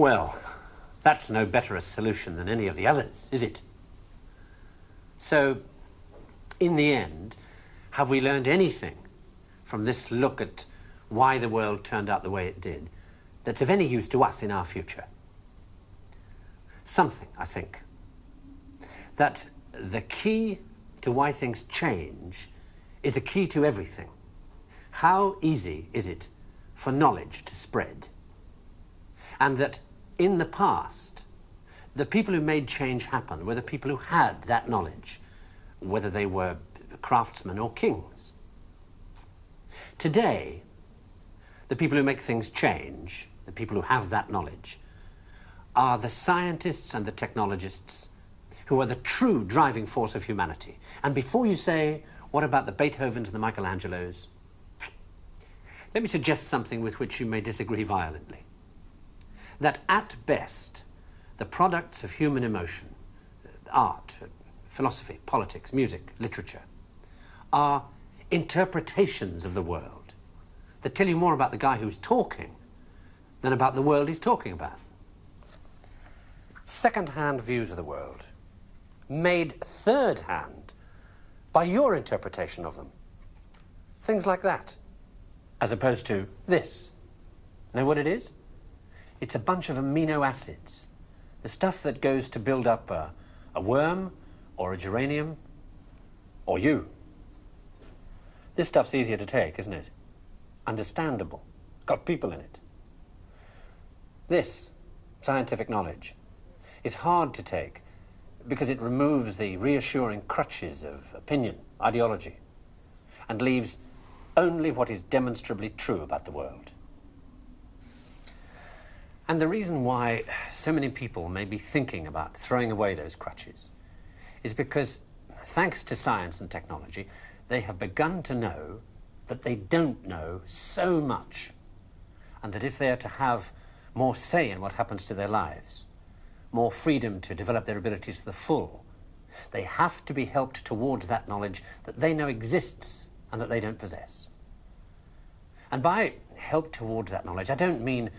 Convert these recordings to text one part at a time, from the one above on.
Well, that's no better a solution than any of the others, is it? So, in the end, have we learned anything from this look at why the world turned out the way it did that's of any use to us in our future? Something, I think. That the key to why things change is the key to everything. How easy is it for knowledge to spread? And that in the past, the people who made change happen were the people who had that knowledge, whether they were craftsmen or kings. Today, the people who make things change, the people who have that knowledge, are the scientists and the technologists who are the true driving force of humanity. And before you say, what about the Beethovens and the Michelangelos? Let me suggest something with which you may disagree violently. That at best, the products of human emotion, art, philosophy, politics, music, literature, are interpretations of the world that tell you more about the guy who's talking than about the world he's talking about. Second-hand views of the world, made third-hand by your interpretation of them. Things like that, as opposed to this. Know what it is? It's a bunch of amino acids, the stuff that goes to build up a worm or a geranium or you. This stuff's easier to take, isn't it? Understandable. Got people in it. This, scientific knowledge, is hard to take because it removes the reassuring crutches of opinion, ideology, and leaves only what is demonstrably true about the world. And the reason why so many people may be thinking about throwing away those crutches is because, thanks to science and technology, they have begun to know that they don't know so much, and that if they are to have more say in what happens to their lives, more freedom to develop their abilities to the full, they have to be helped towards that knowledge that they know exists and that they don't possess. And by help towards that knowledge, I don't mean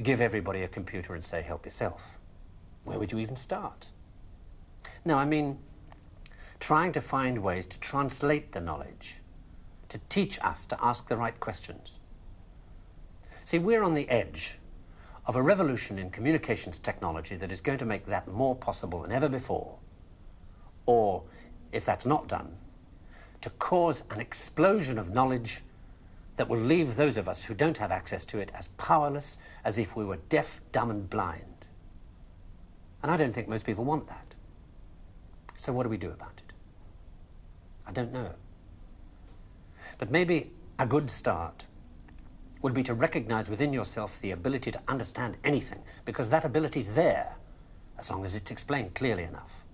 give everybody a computer and say, help yourself. Where would you even start? No, I mean trying to find ways to translate the knowledge, to teach us to ask the right questions. See, we're on the edge of a revolution in communications technology that is going to make that more possible than ever before. Or, if that's not done, to cause an explosion of knowledge that will leave those of us who don't have access to it as powerless as if we were deaf, dumb, and blind. And I don't think most people want that. So what do we do about it? I don't know. But maybe a good start would be to recognize within yourself the ability to understand anything, because that ability's there, as long as it's explained clearly enough.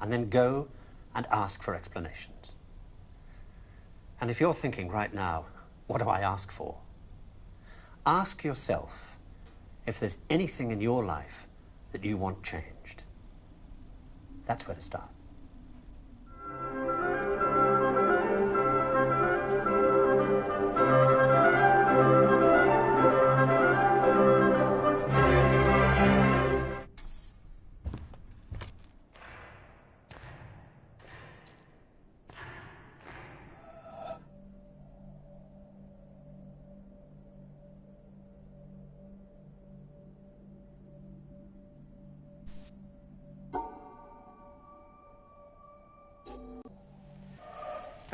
And then go and ask for explanations. And if you're thinking right now, what do I ask for? Ask yourself if there's anything in your life that you want changed. That's where to start.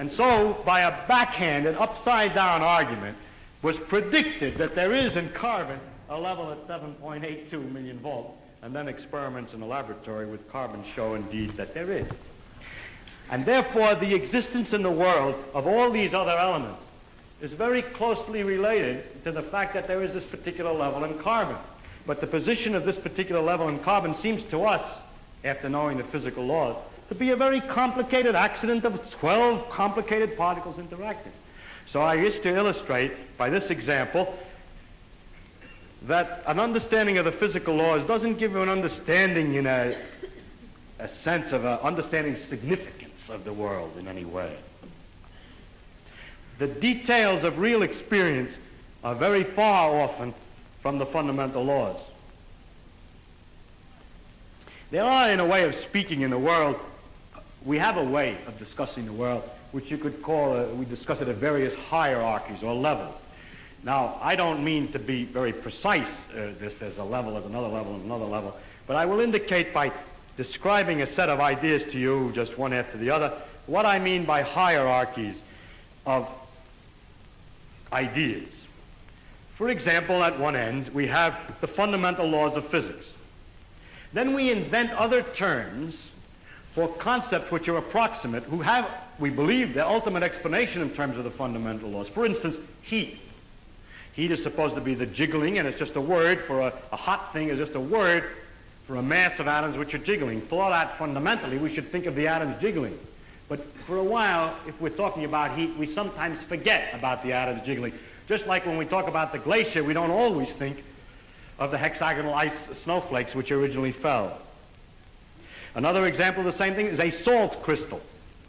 And so, by a backhanded, upside-down argument, was predicted that there is in carbon a level at 7.82 million volts, and then experiments in the laboratory with carbon show indeed that there is. And therefore, the existence in the world of all these other elements is very closely related to the fact that there is this particular level in carbon. But the position of this particular level in carbon seems to us, after knowing the physical laws, to be a very complicated accident of 12 complicated particles interacting. So I wish to illustrate by this example that an understanding of the physical laws doesn't give you an understanding in a sense of understanding significance of the world in any way. The details of real experience are very far often from the fundamental laws. There are, in a way of speaking in the world, we have a way of discussing the world which you could call, we discuss it at various hierarchies or levels. Now, I don't mean to be very precise, there's a level, there's another level, and another level, but I will indicate by describing a set of ideas to you, just one after the other, what I mean by hierarchies of ideas. For example, at one end, we have the fundamental laws of physics. Then we invent other terms for concepts which are approximate, who have, we believe, the ultimate explanation in terms of the fundamental laws. For instance, heat. Heat is supposed to be the jiggling, and it's just a word for a hot thing, is just a word for a mass of atoms which are jiggling. For that, fundamentally, we should think of the atoms jiggling. But for a while, if we're talking about heat, we sometimes forget about the atoms jiggling. Just like when we talk about the glacier, we don't always think of the hexagonal ice snowflakes which originally fell. Another example of the same thing is a salt crystal.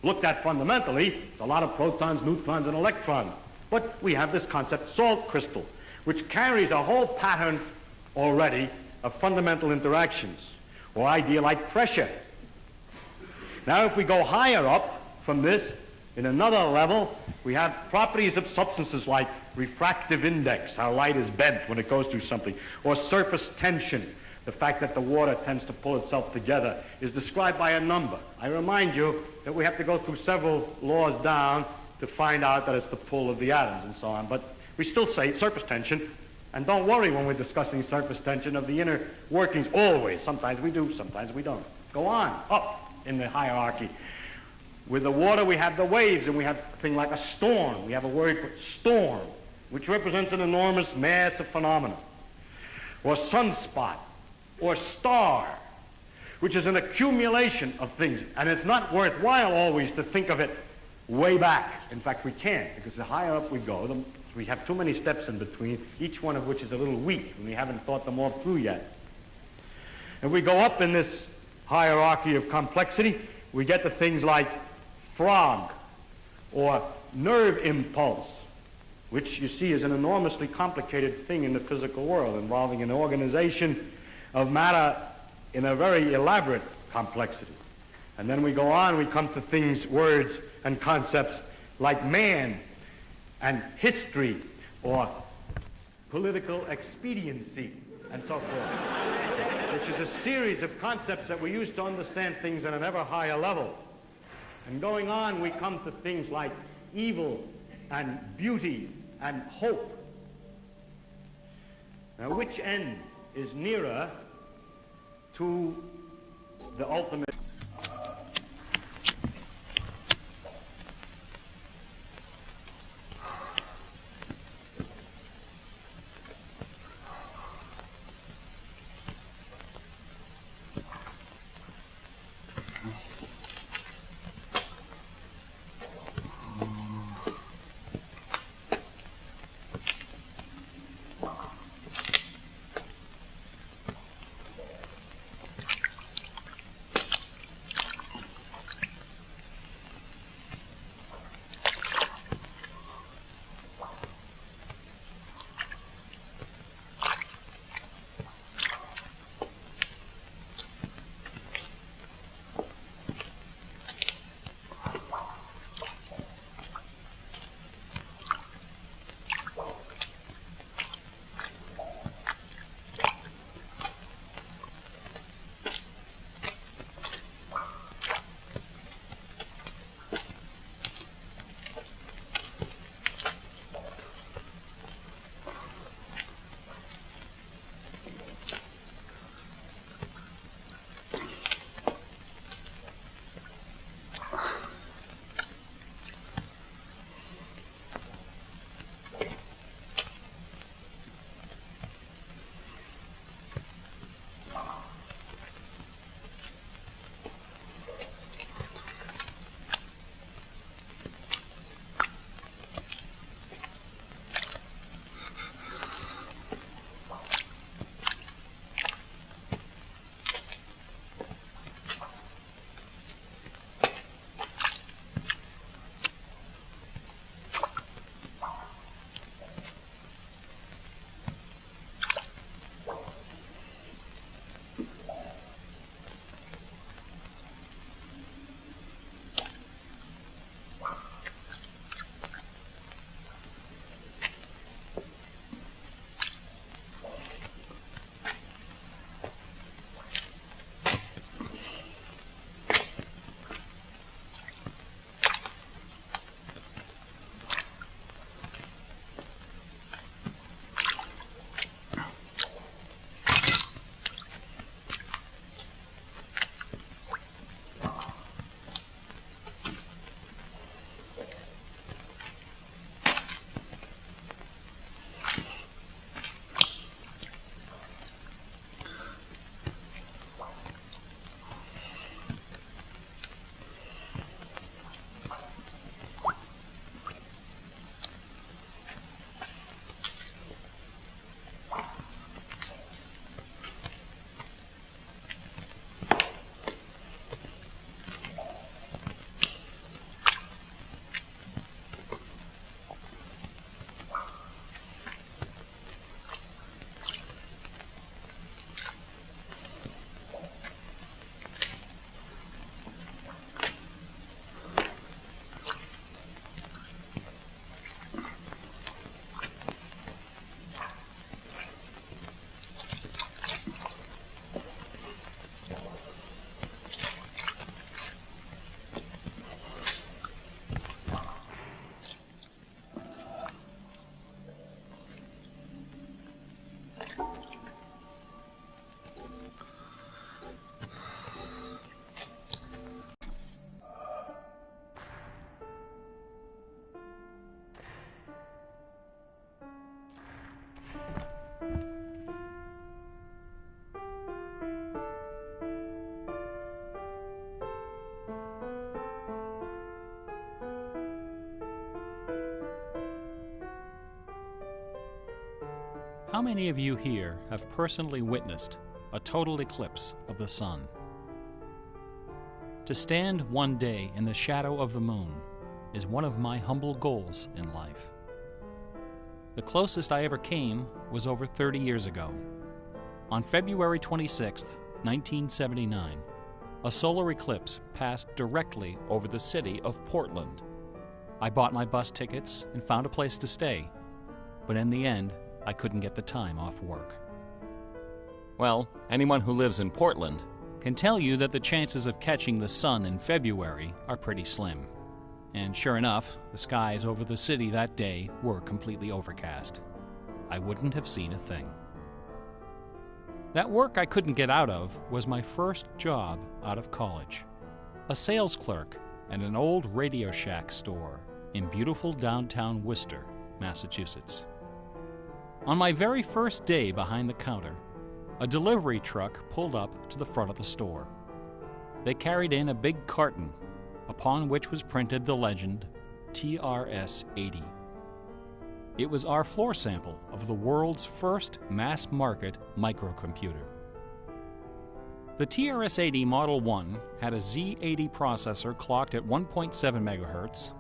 Looked at fundamentally, it's a lot of protons, neutrons, and electrons. But we have this concept, salt crystal, which carries a whole pattern already of fundamental interactions, or idea like pressure. Now, if we go higher up from this, in another level, we have properties of substances like refractive index, how light is bent when it goes through something, or surface tension, the fact that the water tends to pull itself together, is described by a number. I remind you that we have to go through several laws down to find out that it's the pull of the atoms and so on. But we still say surface tension, and don't worry when we're discussing surface tension of the inner workings always. Sometimes we do, sometimes we don't. Go on, up in the hierarchy. With the water we have the waves, and we have a thing like a storm. We have a word for storm, which represents an enormous mass of phenomena. Or sunspot, or star, which is an accumulation of things. And it's not worthwhile always to think of it way back. In fact, we can't, because the higher up we go, we have too many steps in between, each one of which is a little weak, and we haven't thought them all through yet. If we go up in this hierarchy of complexity, we get to things like frog, or nerve impulse, which you see is an enormously complicated thing in the physical world, involving an organization of matter in a very elaborate complexity. And then we go on, we come to things, words, and concepts like man, and history, or political expediency, and so forth, which is a series of concepts that we use to understand things at an ever higher level. And going on, we come to things like evil, and beauty, and hope. Now, which end is nearer to the ultimate? How many of you here have personally witnessed a total eclipse of the sun? To stand one day in the shadow of the moon is one of my humble goals in life. The closest I ever came was over 30 years ago. On February 26, 1979, a solar eclipse passed directly over the city of Portland. I bought my bus tickets and found a place to stay, but in the end, I couldn't get the time off work. Well, anyone who lives in Portland can tell you that the chances of catching the sun in February are pretty slim. And sure enough, the skies over the city that day were completely overcast. I wouldn't have seen a thing. That work I couldn't get out of was my first job out of college. A sales clerk at an old Radio Shack store in beautiful downtown Worcester, Massachusetts. On my very first day behind the counter, a delivery truck pulled up to the front of the store. They carried in a big carton, upon which was printed the legend TRS-80. It was our floor sample of the world's first mass-market microcomputer. The TRS-80 Model 1 had a Z80 processor clocked at 1.7 MHz,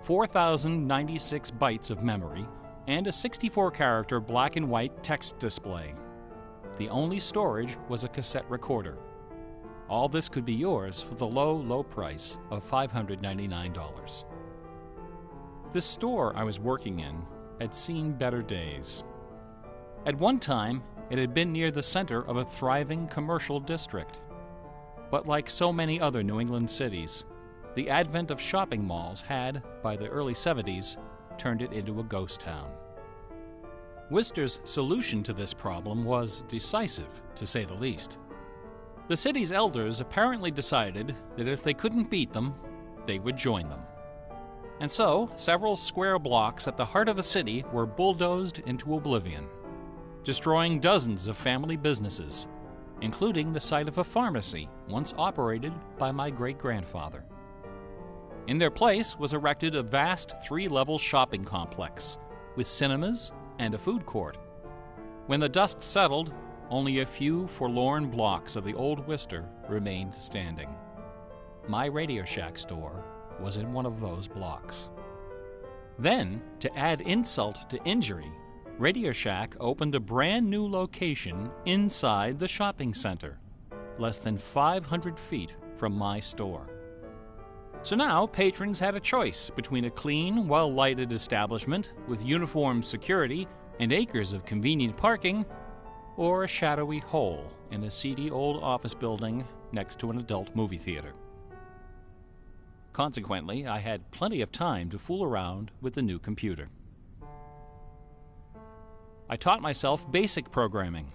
4,096 bytes of memory, and a 64-character black and white text display. The only storage was a cassette recorder. All this could be yours for the low, low price of $599. The store I was working in had seen better days. At one time, it had been near the center of a thriving commercial district. But like so many other New England cities, the advent of shopping malls had, by the early 70s, turned it into a ghost town. Worcester's solution to this problem was decisive, to say the least. The city's elders apparently decided that if they couldn't beat them, they would join them. And so, several square blocks at the heart of the city were bulldozed into oblivion, destroying dozens of family businesses, including the site of a pharmacy once operated by my great-grandfather. In their place was erected a vast 3-level shopping complex with cinemas and a food court. When the dust settled, only a few forlorn blocks of the old Worcester remained standing. My Radio Shack store was in one of those blocks. Then, to add insult to injury, Radio Shack opened a brand new location inside the shopping center, less than 500 feet from my store. So now patrons had a choice between a clean, well-lighted establishment with uniformed security and acres of convenient parking, or a shadowy hole in a seedy old office building next to an adult movie theater. Consequently, I had plenty of time to fool around with the new computer. I taught myself basic programming.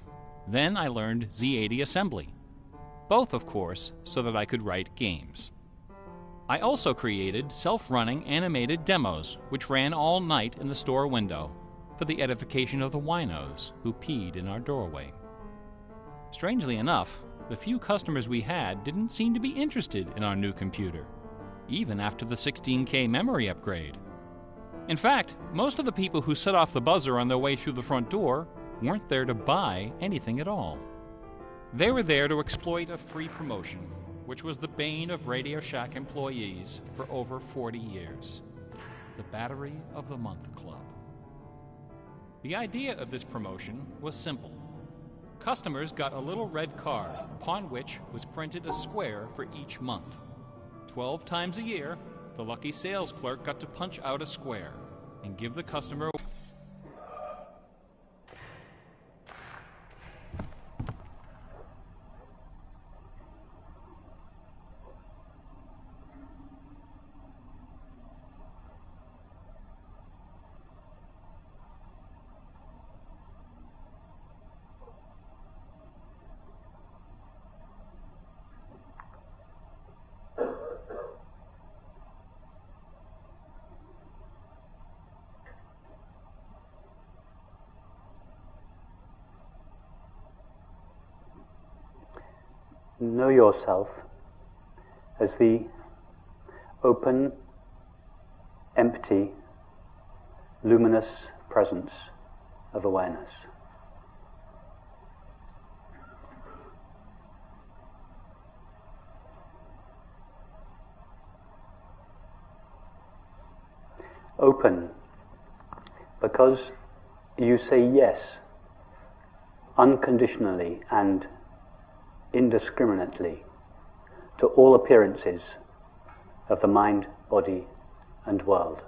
Then I learned Z80 assembly. Both, of course, so that I could write games. I also created self-running animated demos, which ran all night in the store window for the edification of the winos who peed in our doorway. Strangely enough, the few customers we had didn't seem to be interested in our new computer, even after the 16K memory upgrade. In fact, most of the people who set off the buzzer on their way through the front door weren't there to buy anything at all. They were there to exploit a free promotion, which was the bane of Radio Shack employees for over 40 years, the Battery of the Month Club. The idea of this promotion was simple. Customers got a little red card upon which was printed a square for each month. 12 times a year, the lucky sales clerk got to punch out a square and give the customer know yourself as the open, empty, luminous presence of awareness. open because you say yes unconditionally and indiscriminately to all appearances of the mind, body, and world.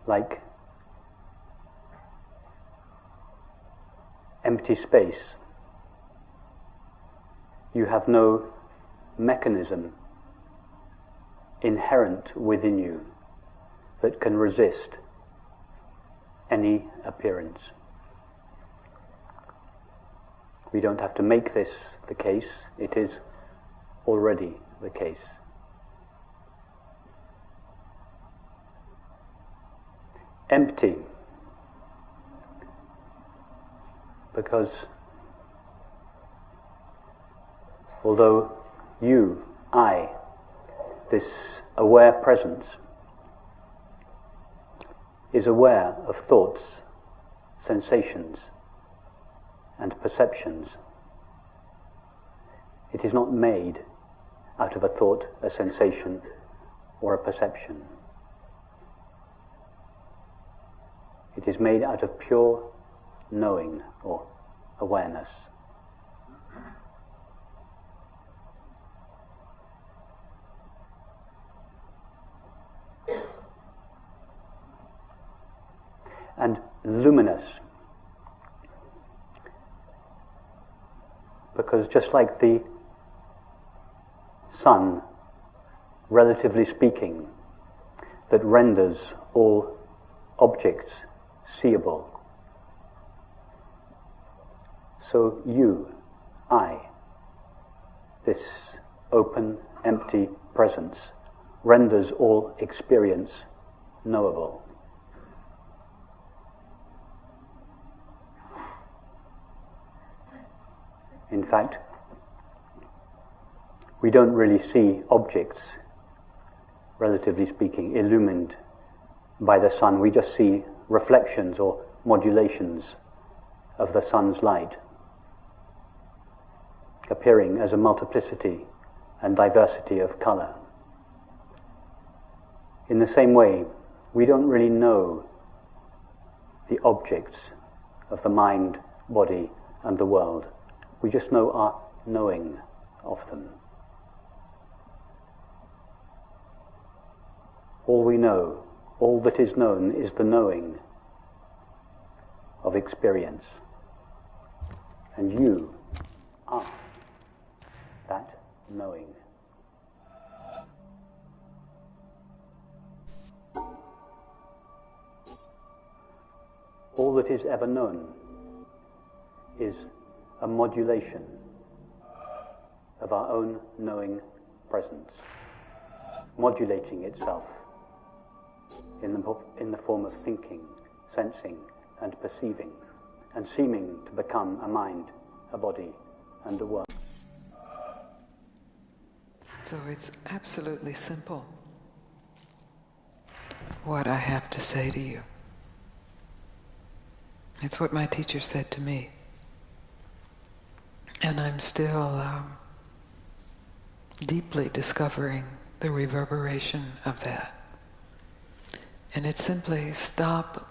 Like empty space, you have no mechanism inherent within you that can resist any appearance. We don't have to make this the case, it is already the case. Empty, because although you, I, this aware presence, is aware of thoughts, sensations, and perceptions, it is not made out of a thought, a sensation, or a perception. It is made out of pure knowing or awareness. And luminous, because just like the sun, relatively speaking, that renders all objects seeable, so you, I, this open, empty presence, renders all experience knowable. In fact, we don't really see objects, relatively speaking, illumined by the sun. We just see reflections or modulations of the sun's light, appearing as a multiplicity and diversity of color. In the same way, we don't really know the objects of the mind, body, and the world. We just know our knowing of them. All we know, all that is known, is the knowing of experience. And you are that knowing. All that is ever known is a modulation of our own knowing presence, modulating itself in the form of thinking, sensing, and perceiving, and seeming to become a mind, a body, and a world. So it's absolutely simple what I have to say to you. It's what my teacher said to me. And I'm still deeply discovering the reverberation of that. And it's simply stop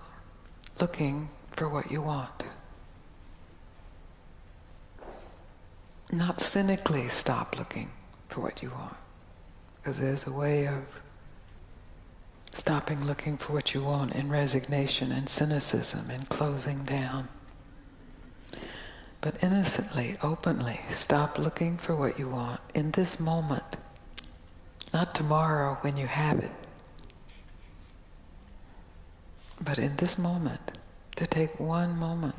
looking for what you want. Not cynically stop looking for what you want. Because there's a way of stopping looking for what you want in resignation and cynicism and closing down. But innocently, openly, stop looking for what you want in this moment. Not tomorrow when you have it. But in this moment, to take one moment,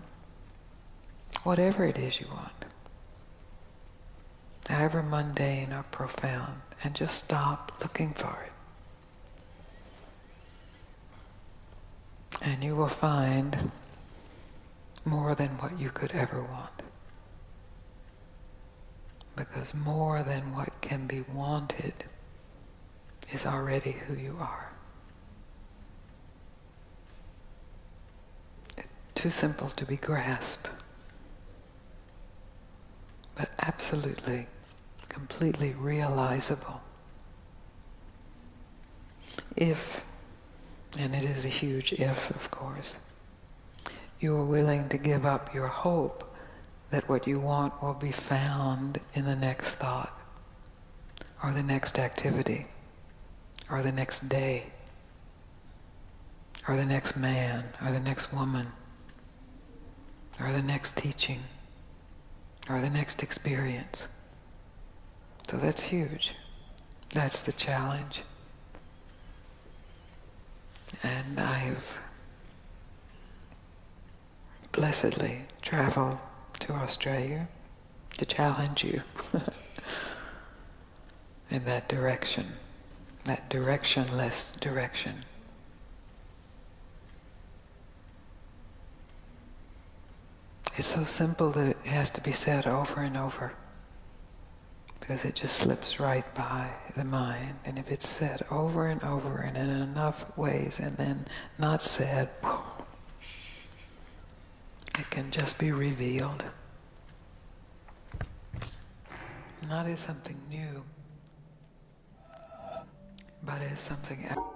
whatever it is you want, however mundane or profound, and just stop looking for it. And you will find more than what you could ever want. Because more than what can be wanted is already who you are. It's too simple to be grasped, but absolutely, completely realizable. If, and it is a huge if, of course, you are willing to give up your hope that what you want will be found in the next thought, or the next activity, or the next day, or the next man, or the next woman, or the next teaching, or the next experience. So that's huge. That's the challenge. And I've blessedly traveled to Australia to challenge you in that direction, that directionless direction. It's so simple that it has to be said over and over, because it just slips right by the mind. And if it's said over and over and in enough ways and then not said, it can just be revealed. Not as something new, but as something else.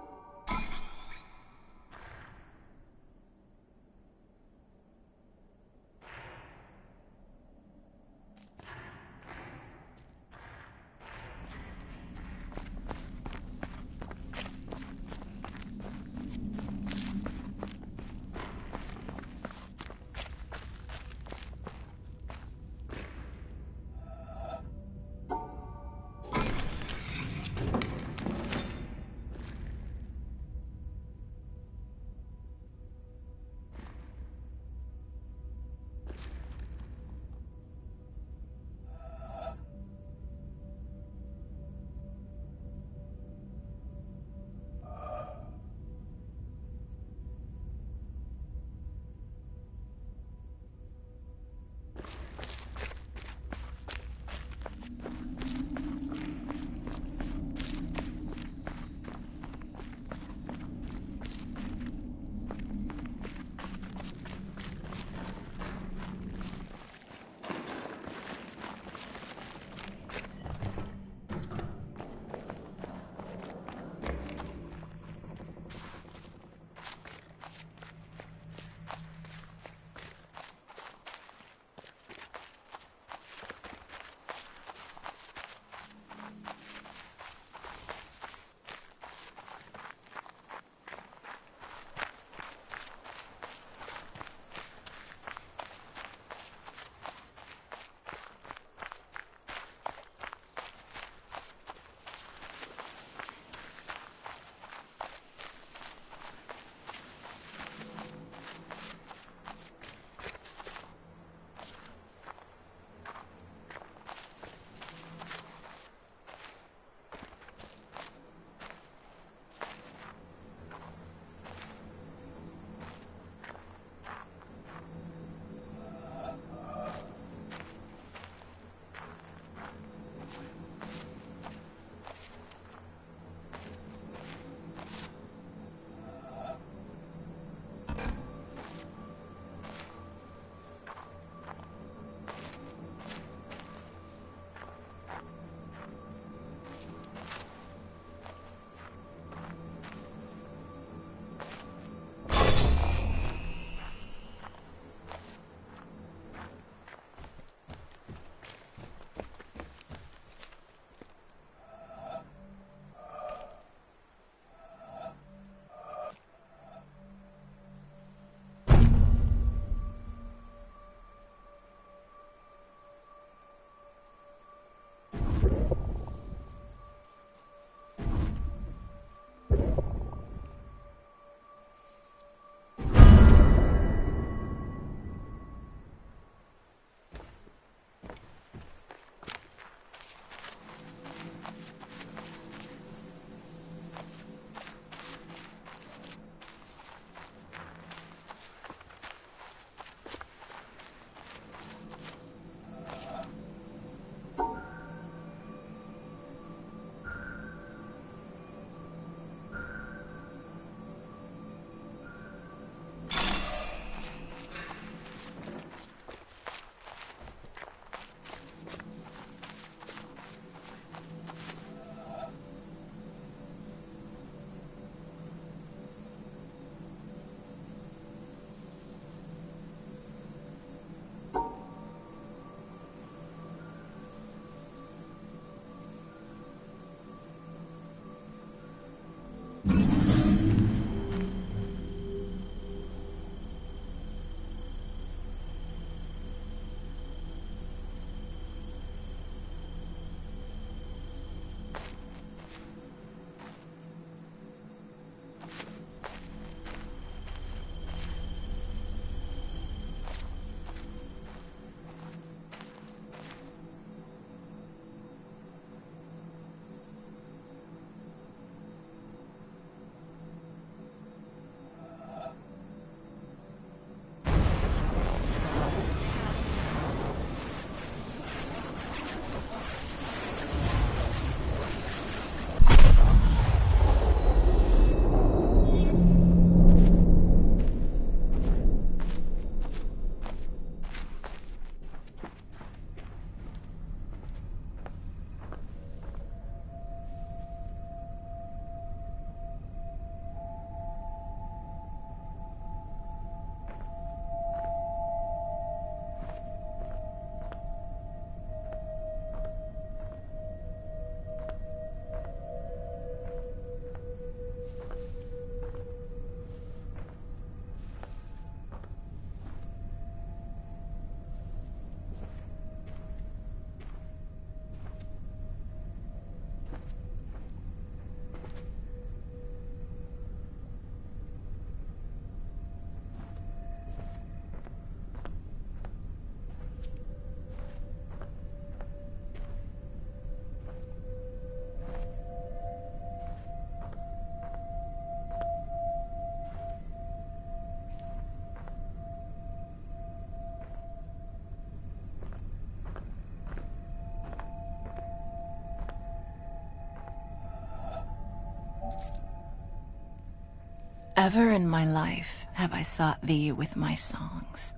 Ever in my life have I sought thee with my songs.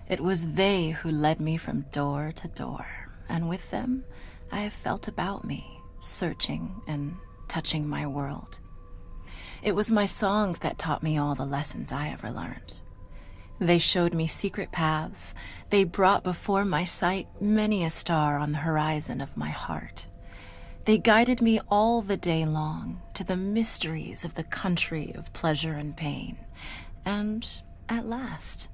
It was they who led me from door to door, and with them I have felt about me, searching and touching my world. It was my songs that taught me all the lessons I ever learned. They showed me secret paths. They brought before my sight many a star on the horizon of my heart. They guided me all the day long to the mysteries of the country of pleasure and pain. And at last,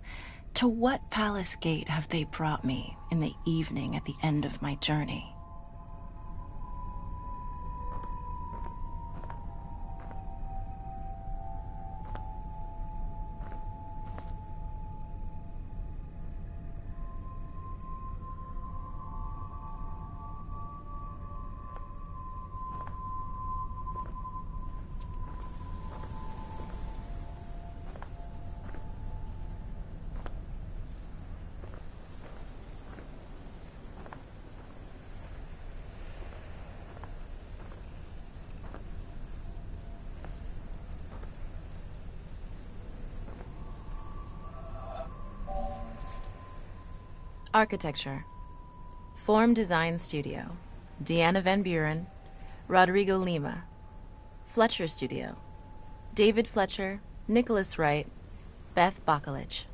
to what palace gate have they brought me in the evening at the end of my journey? Architecture. Form Design Studio. Deanna Van Buren. Rodrigo Lima. Fletcher Studio. David Fletcher. Nicholas Wright. Beth Bacalich.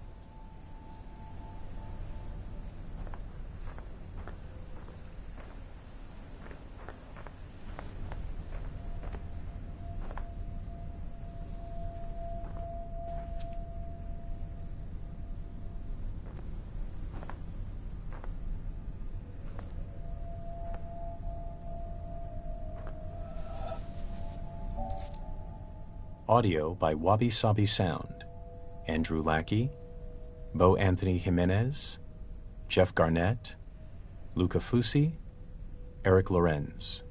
Audio by Wabi Sabi Sound, Andrew Lackey, Bo Anthony Jimenez, Jeff Garnett, Luca Fusi, Eric Lorenz.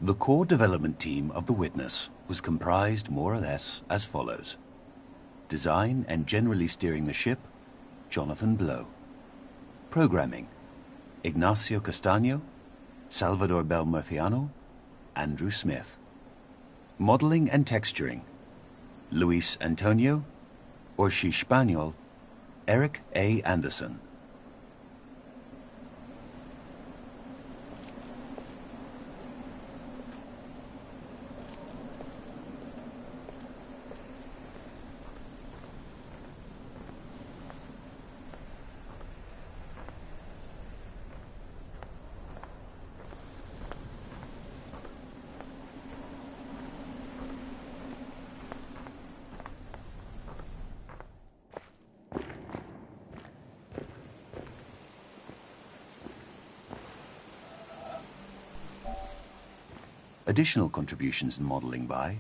The core development team of The Witness was comprised more or less as follows. Design and generally steering the ship, Jonathan Blow. Programming, Ignacio Castaño, Salvador Belmurciano, Andrew Smith. Modeling and texturing, Luis Antonio, Orshi Spaniel, Eric A. Anderson. Additional contributions in modeling by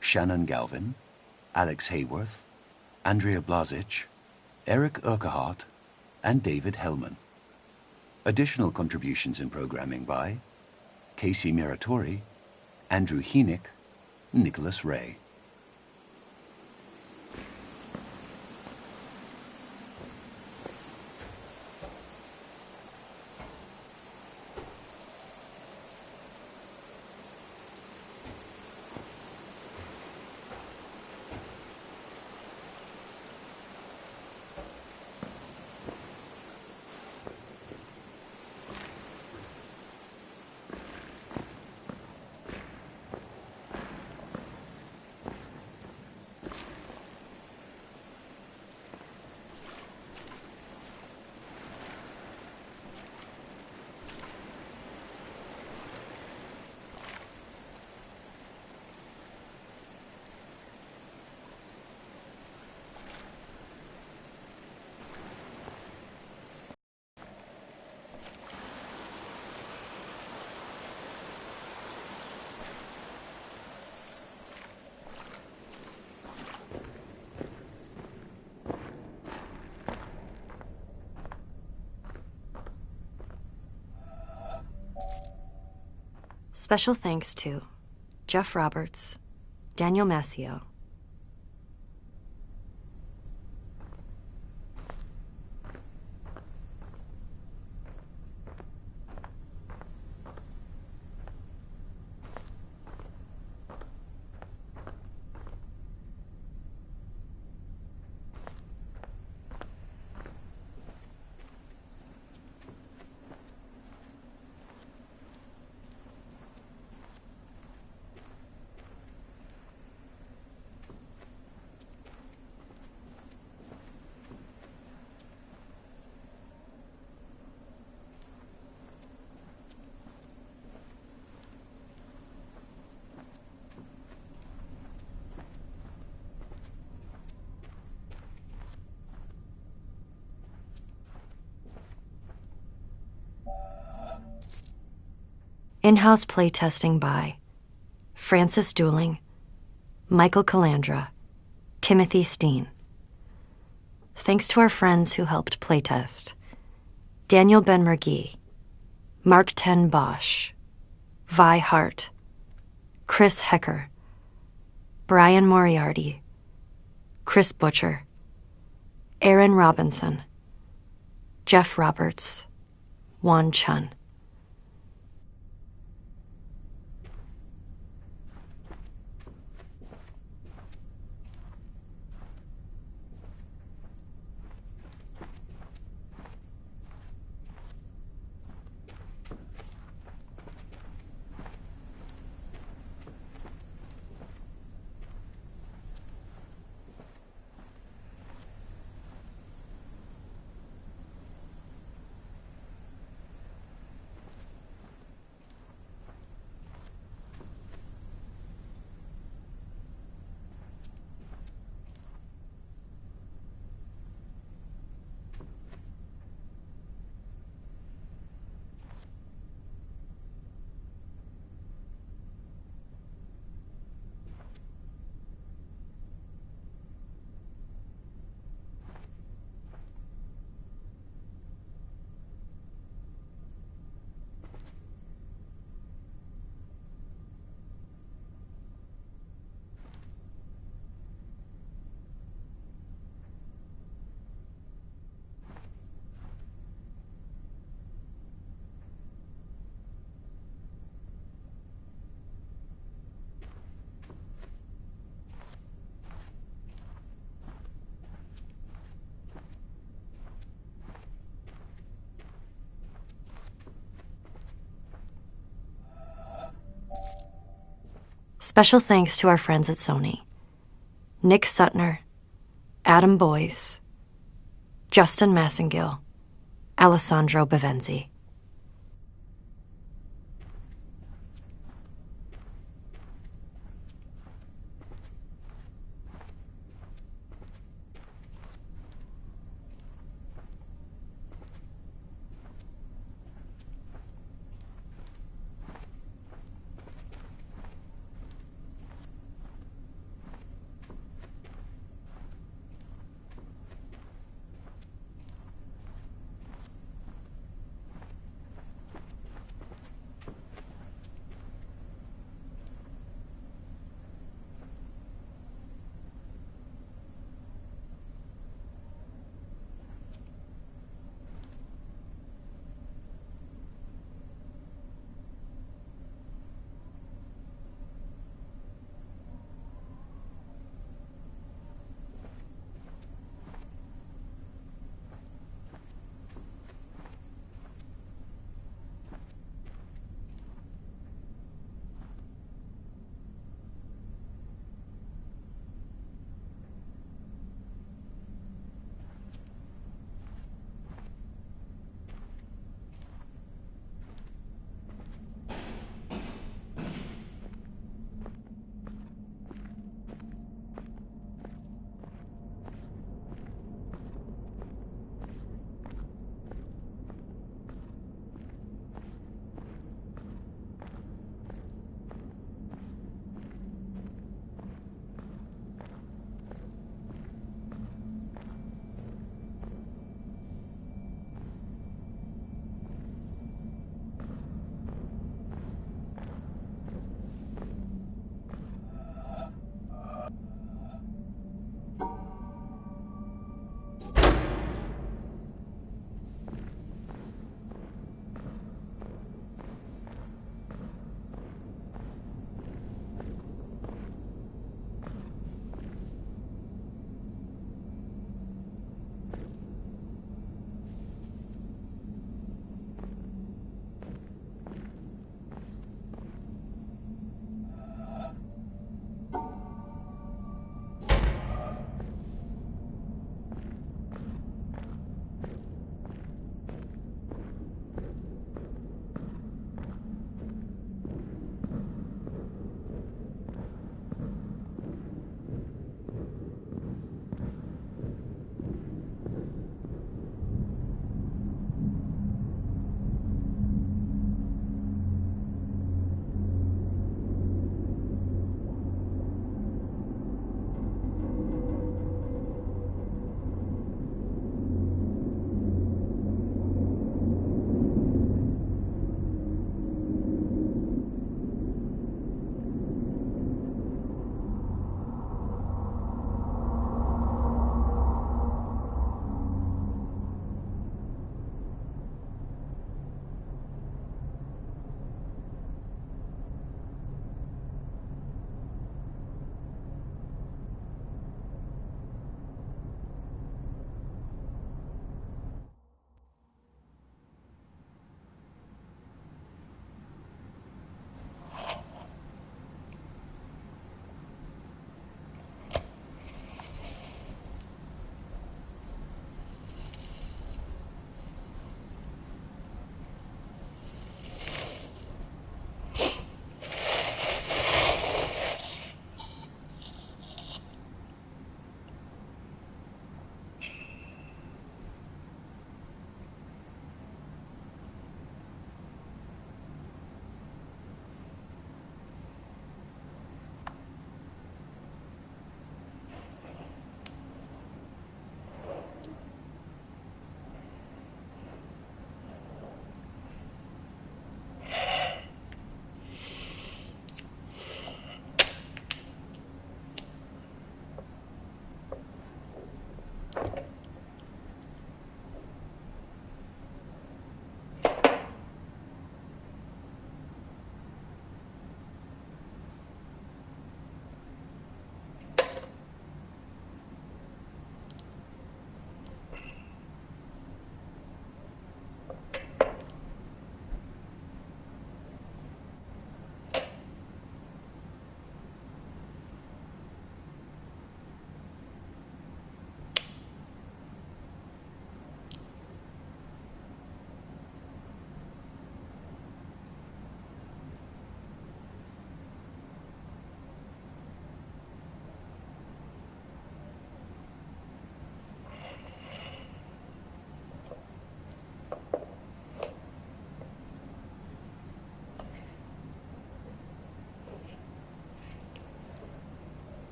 Shannon Galvin, Alex Hayworth, Andrea Blazich, Eric Urquhart, and David Hellman. Additional contributions in programming by Casey Miratori, Andrew Heenick, Nicholas Ray. Special thanks to Jeff Roberts, Daniel Massio, in-house playtesting by Francis Dooling, Michael Calandra, Timothy Steen. Thanks to our friends who helped playtest: Daniel Ben-Mergui, Mark Ten Bosch, Vi Hart, Chris Hecker, Brian Moriarty, Chris Butcher, Aaron Robinson, Jeff Roberts, Juan Chun. Special thanks to our friends at Sony: Nick Sutner, Adam Boyes, Justin Massengill, Alessandro Bevenzi.